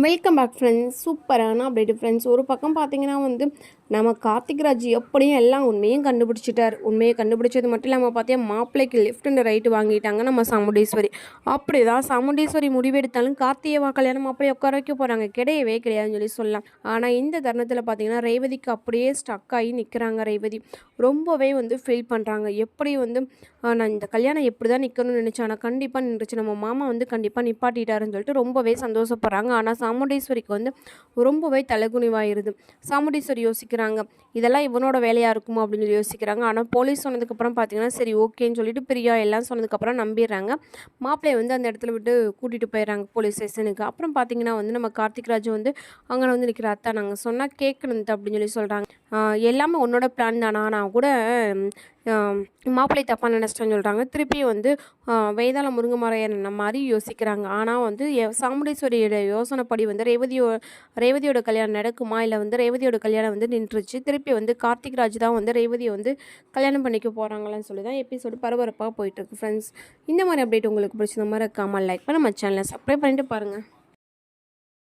Welcome back friends. சூப்பரான update friends. ஒரு பக்கம் பார்த்தீங்கன்னா நம்ம கார்த்திக் ராஜ் எப்படியும் எல்லாம் உண்மையும் கண்டுபிடிச்சிட்டார். உண்மையை கண்டுபிடிச்சது மட்டும் இல்லாமல் பார்த்தா மாப்பிள்ளைக்கு லெஃப்ட் அண்ட் ரைட்டு வாங்கிட்டாங்க நம்ம சாமுண்டீஸ்வரி. அப்படி தான் சாமுண்டீஸ்வரி முடிவெடுத்தாலும் கார்த்திகேயவா கல்யாணம் அப்படியே உட்கார வைக்க போகிறாங்க, கிடையவே கிடையாதுன்னு சொல்லலாம். ஆனால் இந்த தருணத்தில் பார்த்தீங்கன்னா ரேவதிக்கு அப்படியே ஸ்டக் ஆகி நிற்கிறாங்க. ரேவதி ரொம்பவே ஃபீல் பண்ணுறாங்க. எப்படி நான் இந்த கல்யாணம் எப்படி தான் நிற்கணும்னு நினச்சேன், ஆனால் கண்டிப்பாக நின்றுச்சு. நம்ம மாமா கண்டிப்பாக நிப்பாட்டிட்டாருன்னு சொல்லிட்டு ரொம்பவே சந்தோஷப்படுறாங்க. ஆனால் சாமுண்டீஸ்வரிக்கு ரொம்பவே தலைகுனிவாயிருது. சாமுண்டீஸ்வரி யோசிக்கிறாங்க, இதெல்லாம் இவனோட வேலையாக இருக்குமோ அப்படின்னு சொல்லி யோசிக்கிறாங்க. ஆனால் போலீஸ் சொன்னதுக்கப்புறம் பார்த்தீங்கன்னா சரி ஓகேன்னு சொல்லிட்டு பிரியா எல்லாம் சொன்னதுக்கப்புறம் நம்பிடுறாங்க. மாப்பிள்ளையை அந்த இடத்துல விட்டு கூட்டிகிட்டு போயிடுறாங்க போலீஸ் ஸ்டேஷனுக்கு. அப்புறம் பார்த்தீங்கன்னா நம்ம கார்த்திக் ராஜ் அங்கே நிற்கிற அத்தா நாங்கள் சொன்னால் கேட்கணும் அப்படின்னு சொல்லி சொல்கிறாங்க. எல்லாமே உன்னோட பிளான் தானா, நான் கூட மாப்பிள்ளை தப்பாக நினச்சிட்டேன்னு சொல்கிறாங்க. திருப்பி வேதாள முருங்கை மரம் மாதிரி யோசிக்கிறாங்க. ஆனால் சாமுண்டீஸ்வரியோட யோசனைப்படி ரேவதியோட கல்யாணம் நடக்குமா, இல்லை ரேவதியோட கல்யாணம் நின்றுச்சு. திருப்பி கார்த்திக் ராஜ் தான் ரேவதியை கல்யாணம் பண்ணிக்க போகிறாங்களான்னு சொல்லி தான் எபிசோடு பரபரப்பாக போயிட்டுருக்கு ஃப்ரெண்ட்ஸ். இந்த மாதிரி அப்டேட் உங்களுக்கு பிடிச்ச மாதிரி இருக்காமல் லைக் பண்ண நம்ம சேனலை சப்ஸ்கிரைப் பண்ணிட்டு பாருங்கள்.